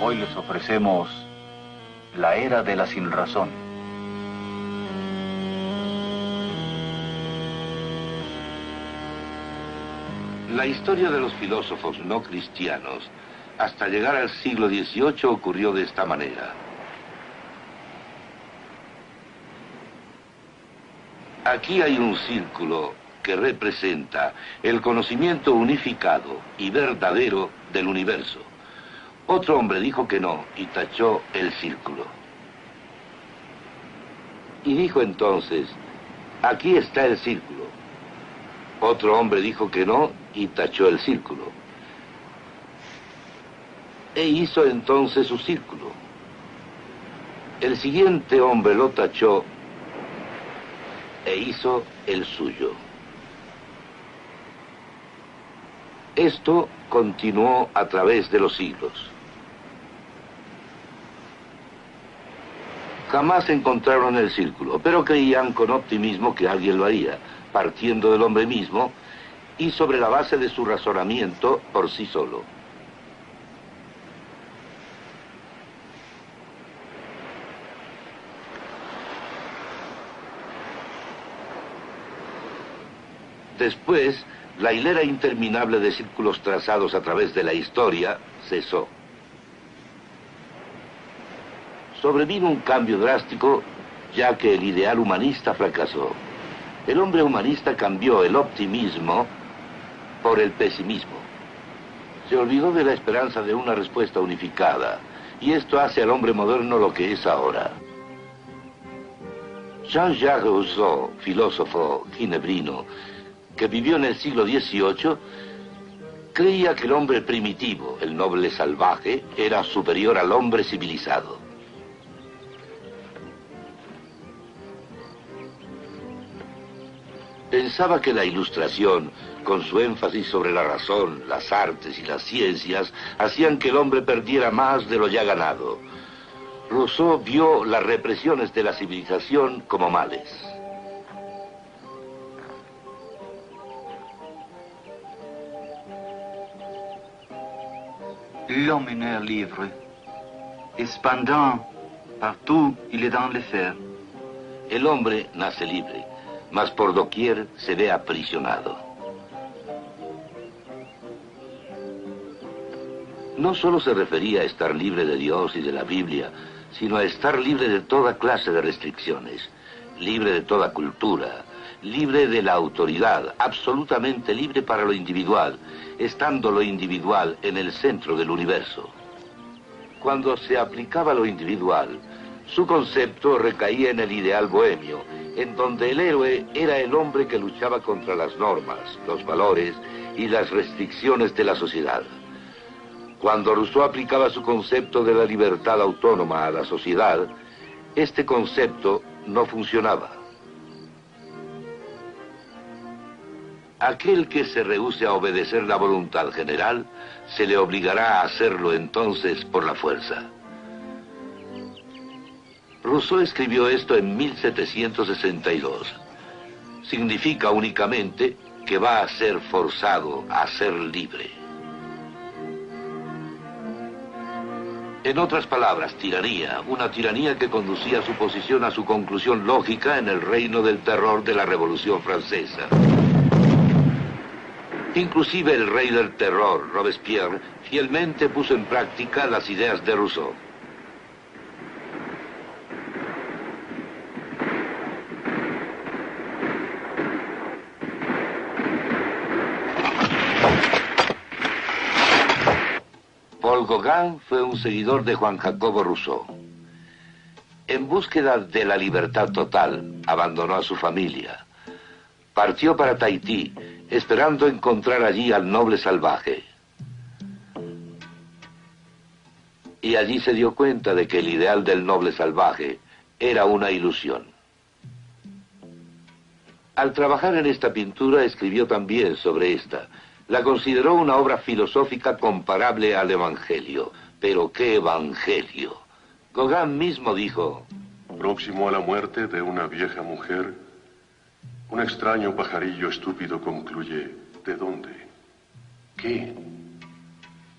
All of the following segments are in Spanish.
Hoy les ofrecemos la era de la sinrazón. La historia de los filósofos no cristianos hasta llegar al siglo XVIII ocurrió de esta manera. Aquí hay un círculo que representa el conocimiento unificado y verdadero del universo. Otro hombre dijo que no y tachó el círculo. Y dijo entonces, aquí está el círculo. Otro hombre dijo que no y tachó el círculo. E hizo entonces su círculo. El siguiente hombre lo tachó e hizo el suyo. Esto continuó a través de los siglos. Jamás encontraron el círculo, pero creían con optimismo que alguien lo haría, partiendo del hombre mismo y sobre la base de su razonamiento por sí solo. Después, la hilera interminable de círculos trazados a través de la historia cesó. Sobrevino un cambio drástico, ya que el ideal humanista fracasó. El hombre humanista cambió el optimismo por el pesimismo. Se olvidó de la esperanza de una respuesta unificada, y esto hace al hombre moderno lo que es ahora. Jean-Jacques Rousseau, filósofo ginebrino, que vivió en el siglo XVIII, creía que el hombre primitivo, el noble salvaje, era superior al hombre civilizado. Pensaba que la Ilustración, con su énfasis sobre la razón, las artes y las ciencias, hacían que el hombre perdiera más de lo ya ganado. Rousseau vio las represiones de la civilización como males. L'homme est né libre, et cependant, partout, il est dans les fers. El hombre nace libre, mas por doquier se ve aprisionado. No solo se refería a estar libre de Dios y de la Biblia, sino a estar libre de toda clase de restricciones, libre de toda cultura, libre de la autoridad, absolutamente libre para lo individual, estando lo individual en el centro del universo. Cuando se aplicaba lo individual, su concepto recaía en el ideal bohemio, en donde el héroe era el hombre que luchaba contra las normas, los valores y las restricciones de la sociedad. Cuando Rousseau aplicaba su concepto de la libertad autónoma a la sociedad, este concepto no funcionaba. Aquel que se rehúse a obedecer la voluntad general, se le obligará a hacerlo entonces por la fuerza. Rousseau escribió esto en 1762. Significa únicamente que va a ser forzado a ser libre. En otras palabras, tiranía, una tiranía que conducía su posición a su conclusión lógica en el reino del terror de la Revolución Francesa. Inclusive el rey del terror, Robespierre, fielmente puso en práctica las ideas de Rousseau. Paul Gauguin fue un seguidor de Juan Jacobo Rousseau. En búsqueda de la libertad total, abandonó a su familia. Partió para Tahití, esperando encontrar allí al noble salvaje. Y allí se dio cuenta de que el ideal del noble salvaje era una ilusión. Al trabajar en esta pintura, escribió también sobre esta. La consideró una obra filosófica comparable al Evangelio. Pero ¿qué Evangelio? Gauguin mismo dijo: próximo a la muerte de una vieja mujer, un extraño pajarillo estúpido concluye: ¿de dónde? ¿Qué?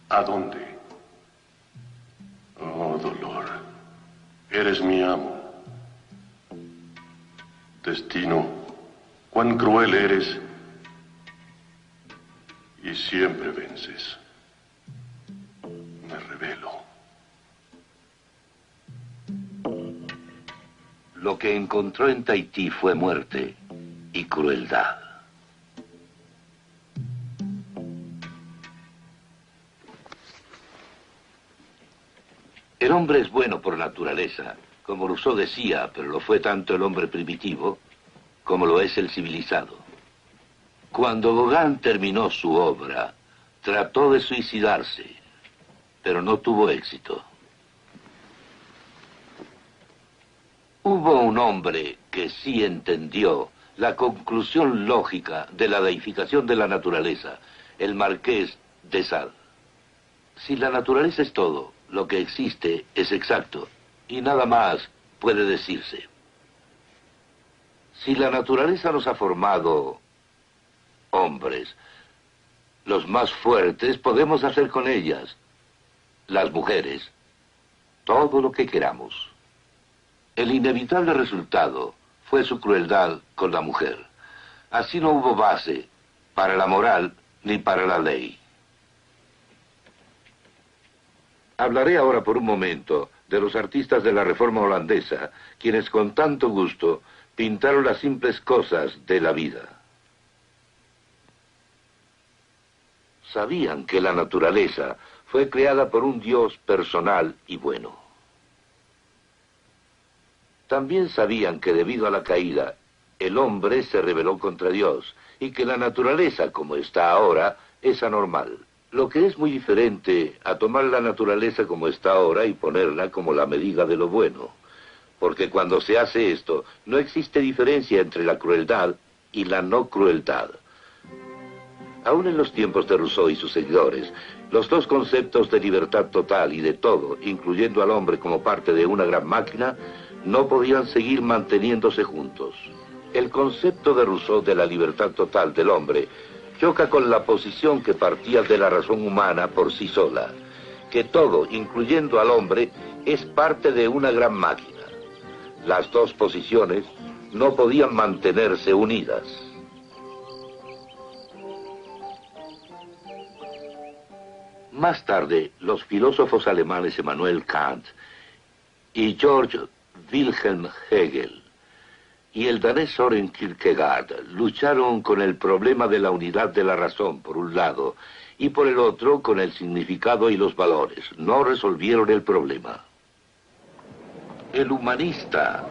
¿A dónde? dolor. Eres mi amo. Destino, cuán cruel eres y siempre vences. Me rebelo. Lo que encontró en Tahití fue muerte y crueldad. El hombre es bueno por naturaleza, como Rousseau decía, pero lo fue tanto el hombre primitivo como lo es el civilizado. Cuando Gauguin terminó su obra, trató de suicidarse, pero no tuvo éxito. Hubo un hombre que sí entendió la conclusión lógica de la deificación de la naturaleza, el Marqués de Sade. Si la naturaleza es todo, lo que existe es exacto, y nada más puede decirse. Si la naturaleza nos ha formado hombres, los más fuertes podemos hacer con ellas, las mujeres, todo lo que queramos. El inevitable resultado fue su crueldad con la mujer. Así no hubo base para la moral ni para la ley. Hablaré ahora por un momento de los artistas de la Reforma holandesa, quienes con tanto gusto pintaron las simples cosas de la vida. Sabían que la naturaleza fue creada por un Dios personal y bueno. También sabían que debido a la caída, el hombre se rebeló contra Dios y que la naturaleza, como está ahora, es anormal. Lo que es muy diferente a tomar la naturaleza como está ahora y ponerla como la medida de lo bueno. Porque cuando se hace esto, no existe diferencia entre la crueldad y la no crueldad. Aún en los tiempos de Rousseau y sus seguidores, los dos conceptos de libertad total y de todo, incluyendo al hombre como parte de una gran máquina, no podían seguir manteniéndose juntos. El concepto de Rousseau de la libertad total del hombre choca con la posición que partía de la razón humana por sí sola, que todo, incluyendo al hombre, es parte de una gran máquina. Las dos posiciones no podían mantenerse unidas. Más tarde, los filósofos alemanes Immanuel Kant y Georg Wilhelm Hegel y el danés Søren Kierkegaard lucharon con el problema de la unidad de la razón, por un lado, y por el otro con el significado y los valores. No resolvieron el problema. El humanista,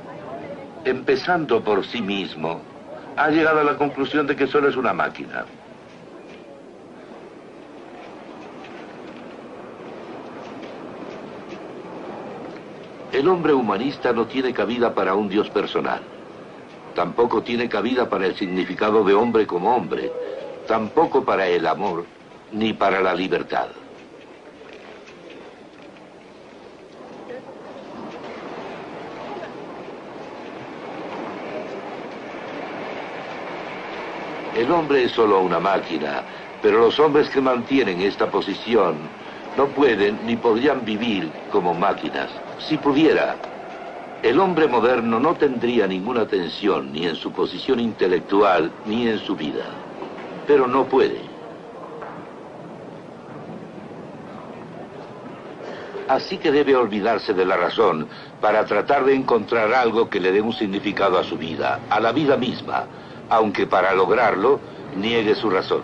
empezando por sí mismo, ha llegado a la conclusión de que solo es una máquina. El hombre humanista no tiene cabida para un Dios personal. Tampoco tiene cabida para el significado de hombre como hombre. Tampoco para el amor, ni para la libertad. El hombre es solo una máquina, pero los hombres que mantienen esta posición no pueden ni podrían vivir como máquinas. Si pudiera, el hombre moderno no tendría ninguna tensión ni en su posición intelectual ni en su vida. Pero no puede. Así que debe olvidarse de la razón para tratar de encontrar algo que le dé un significado a su vida, a la vida misma, aunque para lograrlo niegue su razón.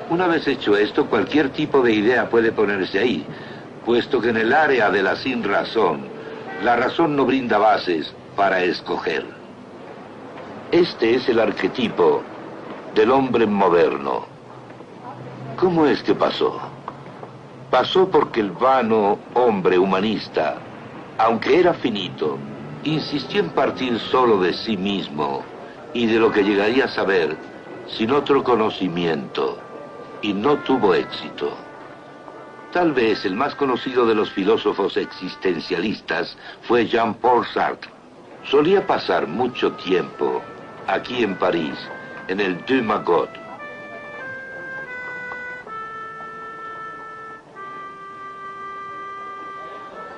Una vez hecho esto, cualquier tipo de idea puede ponerse ahí, puesto que en el área de la sin razón, la razón no brinda bases para escoger. Este es el arquetipo del hombre moderno. ¿Cómo es que pasó? Pasó porque el vano hombre humanista, aunque era finito, insistió en partir solo de sí mismo y de lo que llegaría a saber sin otro conocimiento, y no tuvo éxito. Tal vez el más conocido de los filósofos existencialistas fue Jean-Paul Sartre. Solía pasar mucho tiempo aquí en París, en el Deux Magots.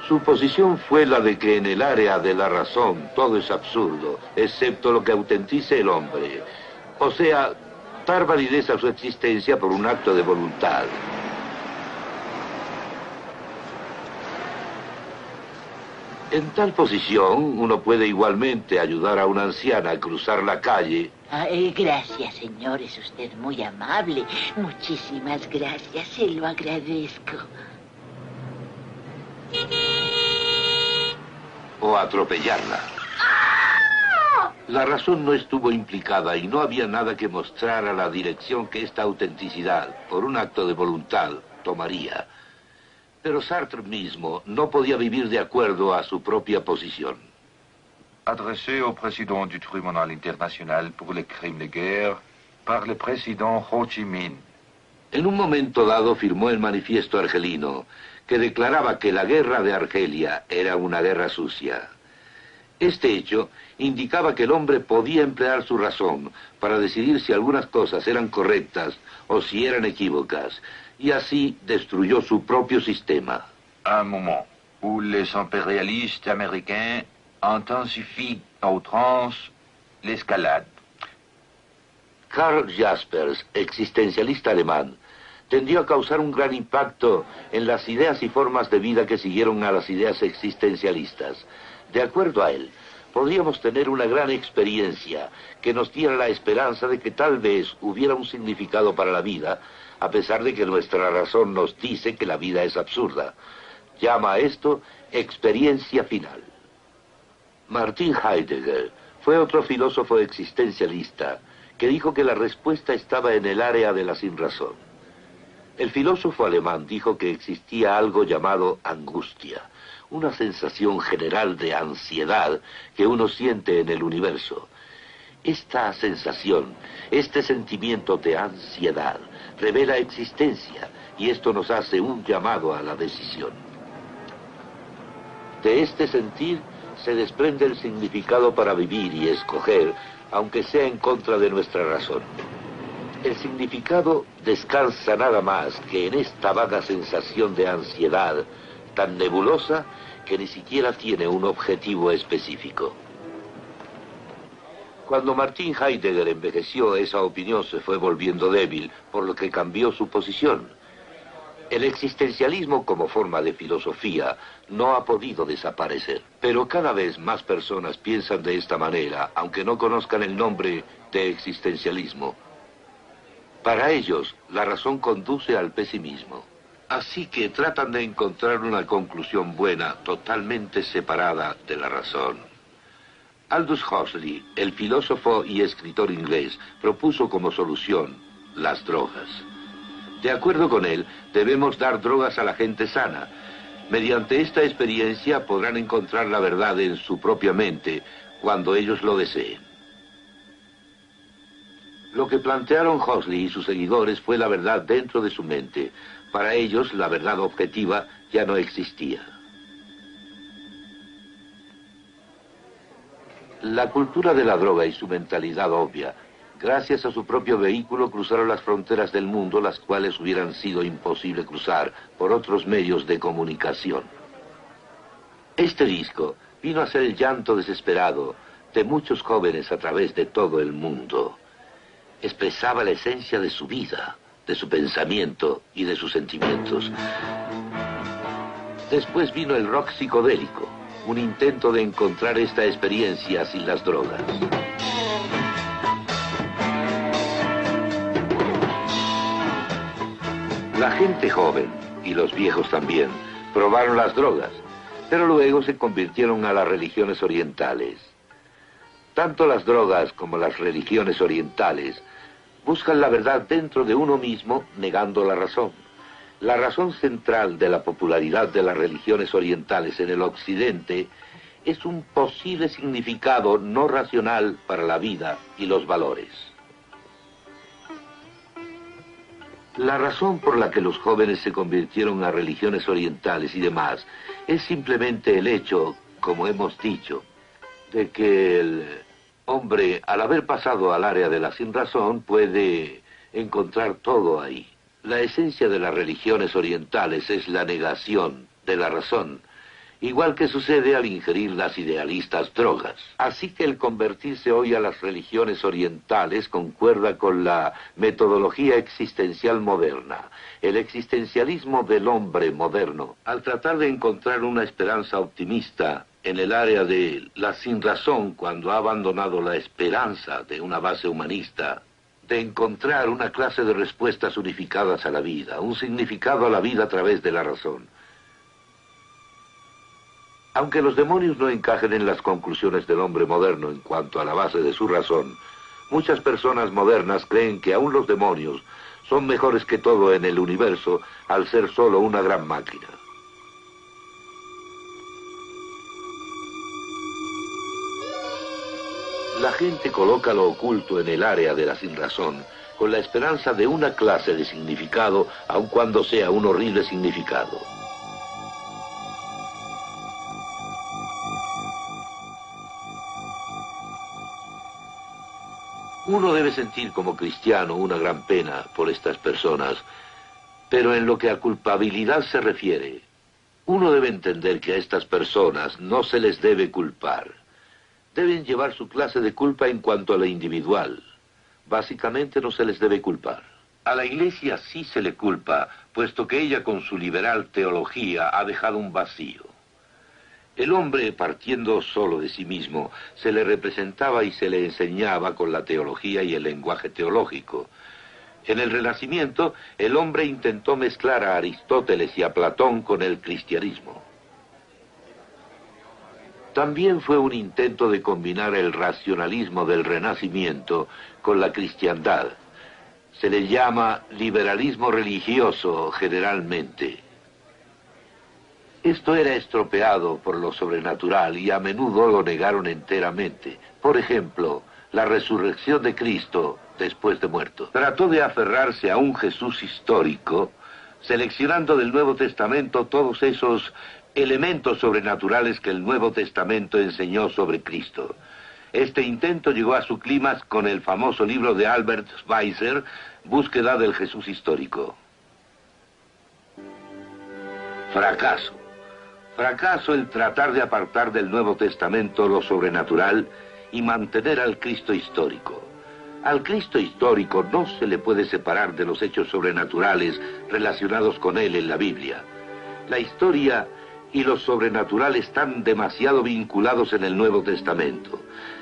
Su posición fue la de que en el área de la razón todo es absurdo, excepto lo que autentice el hombre. O sea, dar validez a su existencia por un acto de voluntad. En tal posición, uno puede igualmente ayudar a una anciana a cruzar la calle. Gracias, señor, es usted muy amable. Muchísimas gracias, se lo agradezco. O atropellarla. La razón no estuvo implicada y no había nada que mostrara la dirección que esta autenticidad, por un acto de voluntad, tomaría. Pero Sartre mismo no podía vivir de acuerdo a su propia posición. Adressé au président du Tribunal International pour les Crimes de Guerre par le président Ho Chi Minh. En un momento dado firmó el manifiesto argelino, que declaraba que la guerra de Argelia era una guerra sucia. Este hecho indicaba que el hombre podía emplear su razón para decidir si algunas cosas eran correctas o si eran equívocas, y así destruyó su propio sistema. Un moment où les impérialistes américains intensifient à outrance l'escalade. Karl Jaspers, existencialista alemán, tendió a causar un gran impacto en las ideas y formas de vida que siguieron a las ideas existencialistas. De acuerdo a él, podríamos tener una gran experiencia que nos diera la esperanza de que tal vez hubiera un significado para la vida, a pesar de que nuestra razón nos dice que la vida es absurda. Llama a esto experiencia final. Martin Heidegger fue otro filósofo existencialista que dijo que la respuesta estaba en el área de la sinrazón. El filósofo alemán dijo que existía algo llamado angustia, una sensación general de ansiedad que uno siente en el universo. Esta sensación, este sentimiento de ansiedad, revela existencia, y esto nos hace un llamado a la decisión. De este sentir se desprende el significado para vivir y escoger, aunque sea en contra de nuestra razón. El significado descansa nada más que en esta vaga sensación de ansiedad, tan nebulosa que ni siquiera tiene un objetivo específico. Cuando Martin Heidegger envejeció, esa opinión se fue volviendo débil, por lo que cambió su posición. El existencialismo como forma de filosofía no ha podido desaparecer, pero cada vez más personas piensan de esta manera, aunque no conozcan el nombre de existencialismo. Para ellos, la razón conduce al pesimismo. Así que tratan de encontrar una conclusión buena, totalmente separada de la razón. Aldous Huxley, el filósofo y escritor inglés, propuso como solución las drogas. De acuerdo con él, debemos dar drogas a la gente sana. Mediante esta experiencia podrán encontrar la verdad en su propia mente cuando ellos lo deseen. Lo que plantearon Huxley y sus seguidores fue la verdad dentro de su mente. Para ellos, la verdad objetiva ya no existía. La cultura de la droga y su mentalidad obvia, gracias a su propio vehículo, cruzaron las fronteras del mundo, las cuales hubieran sido imposible cruzar por otros medios de comunicación. Este disco vino a ser el llanto desesperado de muchos jóvenes a través de todo el mundo. Expresaba la esencia de su vida, de su pensamiento y de sus sentimientos. Después vino el rock psicodélico, un intento de encontrar esta experiencia sin las drogas. La gente joven, y los viejos también, probaron las drogas, pero luego se convirtieron a las religiones orientales. Tanto las drogas como las religiones orientales buscan la verdad dentro de uno mismo, negando la razón. La razón central de la popularidad de las religiones orientales en el occidente es un posible significado no racional para la vida y los valores. La razón por la que los jóvenes se convirtieron a religiones orientales y demás es simplemente el hecho, como hemos dicho, de que el hombre, al haber pasado al área de la sinrazón, puede encontrar todo ahí. La esencia de las religiones orientales es la negación de la razón, igual que sucede al ingerir las idealistas drogas. Así que el convertirse hoy a las religiones orientales concuerda con la metodología existencial moderna, el existencialismo del hombre moderno, al tratar de encontrar una esperanza optimista en el área de la sinrazón cuando ha abandonado la esperanza de una base humanista, de encontrar una clase de respuestas unificadas a la vida, un significado a la vida a través de la razón. Aunque los demonios no encajen en las conclusiones del hombre moderno en cuanto a la base de su razón, muchas personas modernas creen que aún los demonios son mejores que todo en el universo al ser solo una gran máquina. La gente coloca lo oculto en el área de la sinrazón con la esperanza de una clase de significado, aun cuando sea un horrible significado. Uno debe sentir como cristiano una gran pena por estas personas, pero en lo que a culpabilidad se refiere, uno debe entender que a estas personas no se les debe culpar. Deben llevar su clase de culpa en cuanto a lo individual. Básicamente no se les debe culpar. A la Iglesia sí se le culpa, puesto que ella con su liberal teología ha dejado un vacío. El hombre, partiendo solo de sí mismo, se le representaba y se le enseñaba con la teología y el lenguaje teológico. En el Renacimiento, el hombre intentó mezclar a Aristóteles y a Platón con el cristianismo. También fue un intento de combinar el racionalismo del Renacimiento con la cristiandad. Se le llama liberalismo religioso generalmente. Esto era estropeado por lo sobrenatural y a menudo lo negaron enteramente. Por ejemplo, la resurrección de Cristo después de muerto. Trató de aferrarse a un Jesús histórico, seleccionando del Nuevo Testamento todos esos elementos sobrenaturales que el Nuevo Testamento enseñó sobre Cristo. Este intento llegó a su clímax con el famoso libro de Albert Schweitzer, Búsqueda del Jesús histórico. Fracaso. Fracaso el tratar de apartar del Nuevo Testamento lo sobrenatural y mantener al Cristo histórico. Al Cristo histórico no se le puede separar de los hechos sobrenaturales relacionados con él en la Biblia. La historia y lo sobrenatural están demasiado vinculados en el Nuevo Testamento.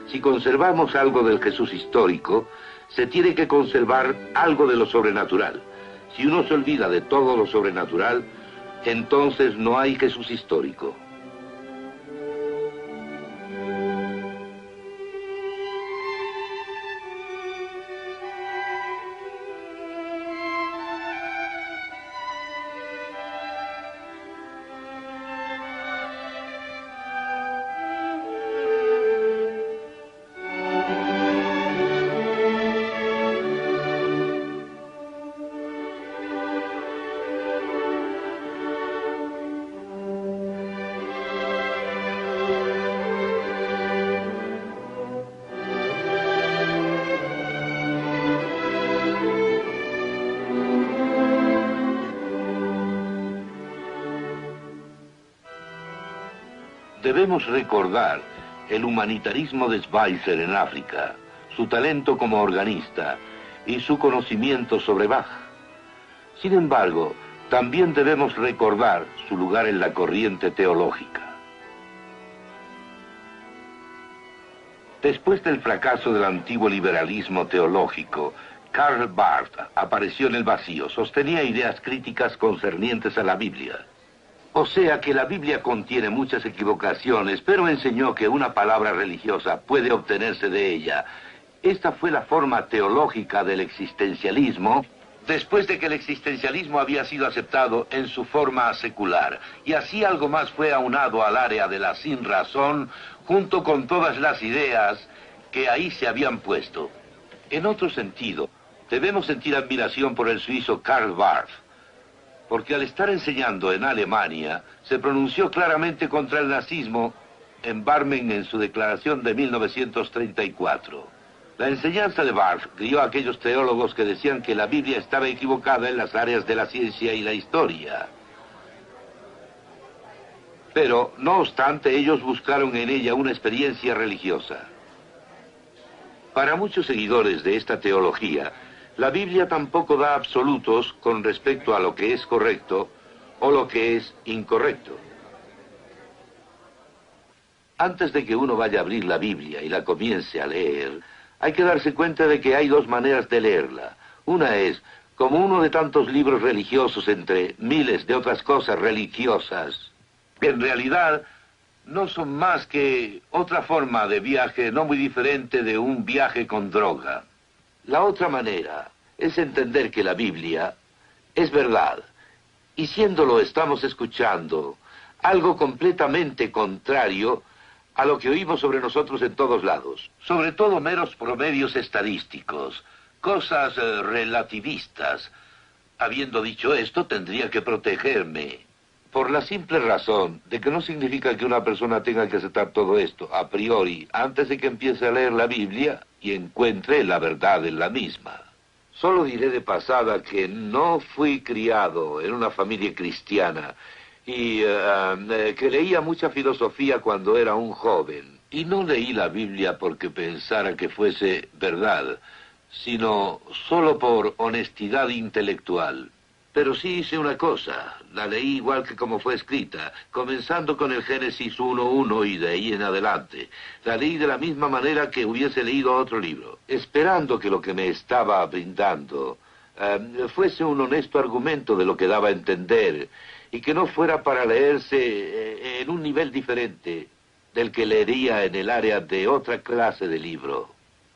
Si conservamos algo del Jesús histórico, se tiene que conservar algo de lo sobrenatural. Si uno se olvida de todo lo sobrenatural, entonces no hay Jesús histórico. Debemos recordar el humanitarismo de Schweitzer en África, su talento como organista y su conocimiento sobre Bach. Sin embargo, también debemos recordar su lugar en la corriente teológica. Después del fracaso del antiguo liberalismo teológico, Karl Barth apareció en el vacío, sostenía ideas críticas concernientes a la Biblia. O sea que la Biblia contiene muchas equivocaciones, pero enseñó que una palabra religiosa puede obtenerse de ella. Esta fue la forma teológica del existencialismo, después de que el existencialismo había sido aceptado en su forma secular. Y así algo más fue aunado al área de la sinrazón, junto con todas las ideas que ahí se habían puesto. En otro sentido, debemos sentir admiración por el suizo Karl Barth, porque al estar enseñando en Alemania, se pronunció claramente contra el nazismo en Barmen en su declaración de 1934. La enseñanza de Barth guió a aquellos teólogos que decían que la Biblia estaba equivocada en las áreas de la ciencia y la historia. Pero, no obstante, ellos buscaron en ella una experiencia religiosa. Para muchos seguidores de esta teología, la Biblia tampoco da absolutos con respecto a lo que es correcto o lo que es incorrecto. Antes de que uno vaya a abrir la Biblia y la comience a leer, hay que darse cuenta de que hay dos maneras de leerla. Una es como uno de tantos libros religiosos entre miles de otras cosas religiosas, que en realidad no son más que otra forma de viaje no muy diferente de un viaje con droga. La otra manera es entender que la Biblia es verdad, y siéndolo estamos escuchando algo completamente contrario a lo que oímos sobre nosotros en todos lados, sobre todo meros promedios estadísticos, cosas relativistas. Habiendo dicho esto, tendría que protegerme, por la simple razón de que no significa que una persona tenga que aceptar todo esto a priori antes de que empiece a leer la Biblia y encuentre la verdad en la misma. Solo diré de pasada que no fui criado en una familia cristiana y que leía mucha filosofía cuando era un joven. Y no leí la Biblia porque pensara que fuese verdad, sino solo por honestidad intelectual. Pero sí hice una cosa, la leí igual que como fue escrita, comenzando con el Génesis 1:1 y de ahí en adelante. La leí de la misma manera que hubiese leído otro libro, esperando que lo que me estaba brindando fuese un honesto argumento de lo que daba a entender, y que no fuera para leerse en un nivel diferente del que leería en el área de otra clase de libro.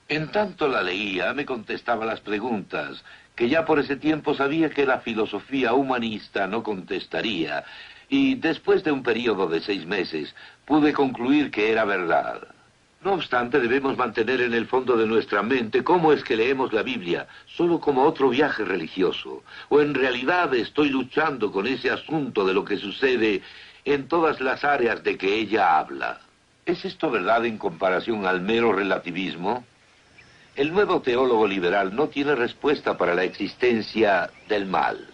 En tanto la leía, me contestaba las preguntas, que ya por ese tiempo sabía que la filosofía humanista no contestaría, y después de un periodo de 6 meses, pude concluir que era verdad. No obstante, debemos mantener en el fondo de nuestra mente cómo es que leemos la Biblia, solo como otro viaje religioso, o en realidad estoy luchando con ese asunto de lo que sucede en todas las áreas de que ella habla. ¿Es esto verdad en comparación al mero relativismo? El nuevo teólogo liberal no tiene respuesta para la existencia del mal.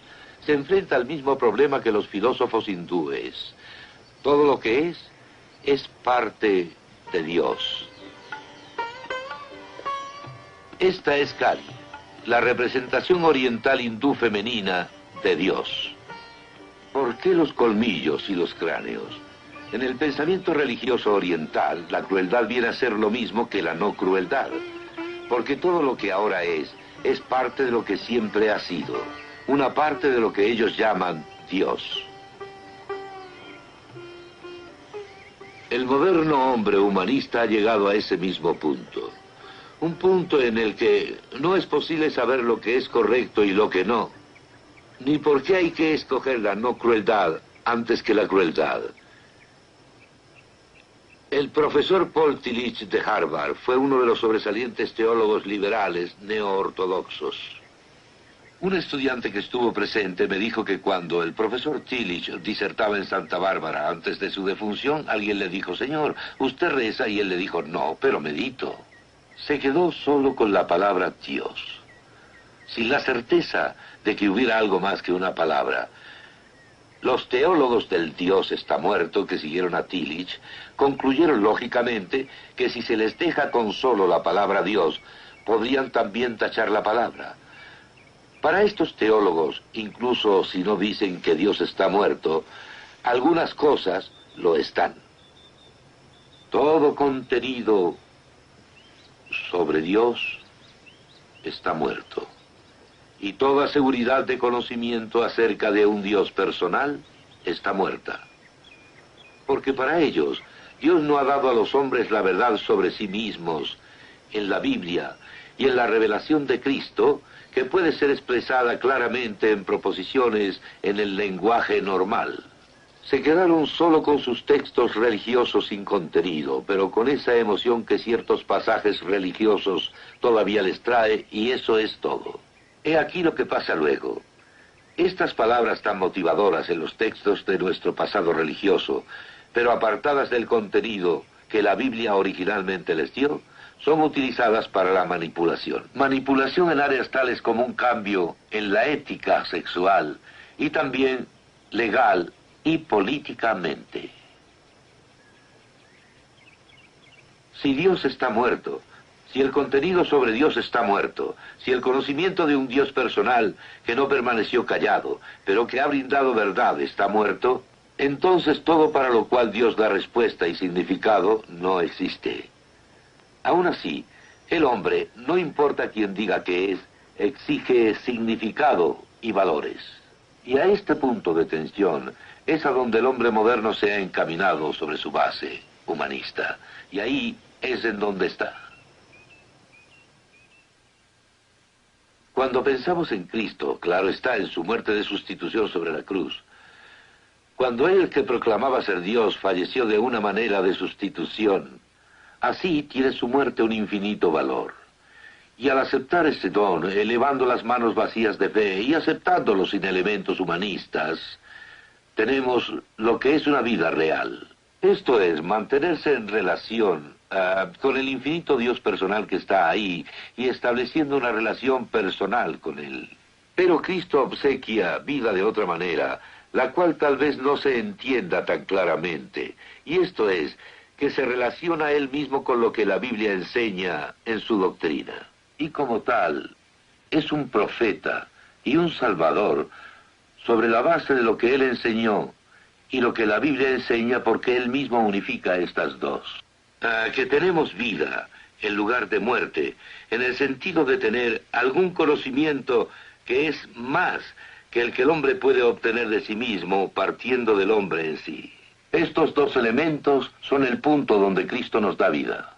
Se enfrenta al mismo problema que los filósofos hindúes. Todo lo que es parte de Dios. Esta es Kali, la representación oriental hindú femenina de Dios. ¿Por qué los colmillos y los cráneos? En el pensamiento religioso oriental, la crueldad viene a ser lo mismo que la no crueldad. Porque todo lo que ahora es parte de lo que siempre ha sido, una parte de lo que ellos llaman Dios. El moderno hombre humanista ha llegado a ese mismo punto. Un punto en el que no es posible saber lo que es correcto y lo que no, ni por qué hay que escoger la no crueldad antes que la crueldad. El profesor Paul Tillich de Harvard fue uno de los sobresalientes teólogos liberales neo-ortodoxos. Un estudiante que estuvo presente me dijo que cuando el profesor Tillich disertaba en Santa Bárbara antes de su defunción, alguien le dijo: «Señor, usted reza», y él le dijo: «No, pero medito». Se quedó solo con la palabra Dios, sin la certeza de que hubiera algo más que una palabra. Los teólogos del Dios está muerto que siguieron a Tillich concluyeron lógicamente que si se les deja con solo la palabra Dios, podrían también tachar la palabra. Para estos teólogos, incluso si no dicen que Dios está muerto, algunas cosas lo están. Todo contenido sobre Dios está muerto. Y toda seguridad de conocimiento acerca de un Dios personal está muerta. Porque para ellos, Dios no ha dado a los hombres la verdad sobre sí mismos en la Biblia y en la revelación de Cristo, que puede ser expresada claramente en proposiciones en el lenguaje normal. Se quedaron solo con sus textos religiosos sin contenido, pero con esa emoción que ciertos pasajes religiosos todavía les trae, y eso es todo. He aquí lo que pasa luego. Estas palabras tan motivadoras en los textos de nuestro pasado religioso, pero apartadas del contenido que la Biblia originalmente les dio, son utilizadas para la manipulación. Manipulación en áreas tales como un cambio en la ética sexual y también legal y políticamente. Si Dios está muerto, si el contenido sobre Dios está muerto, si el conocimiento de un Dios personal que no permaneció callado, pero que ha brindado verdad está muerto, entonces todo para lo cual Dios da respuesta y significado no existe. Aún así, el hombre, no importa quién diga que es, exige significado y valores. Y a este punto de tensión es a donde el hombre moderno se ha encaminado sobre su base humanista. Y ahí es en donde está. Cuando pensamos en Cristo, claro está, en su muerte de sustitución sobre la cruz, cuando Él, que proclamaba ser Dios, falleció de una manera de sustitución, así tiene su muerte un infinito valor. Y al aceptar ese don, elevando las manos vacías de fe y aceptándolo sin elementos humanistas, tenemos lo que es una vida real. Esto es, mantenerse en relación con el infinito Dios personal que está ahí y estableciendo una relación personal con Él. Pero Cristo obsequia vida de otra manera, la cual tal vez no se entienda tan claramente. Y esto es, que se relaciona Él mismo con lo que la Biblia enseña en su doctrina. Y como tal, es un profeta y un salvador sobre la base de lo que Él enseñó y lo que la Biblia enseña, porque Él mismo unifica estas dos. Que tenemos vida en lugar de muerte, en el sentido de tener algún conocimiento que es más que el que el hombre puede obtener de sí mismo partiendo del hombre en sí. Estos dos elementos son el punto donde Cristo nos da vida.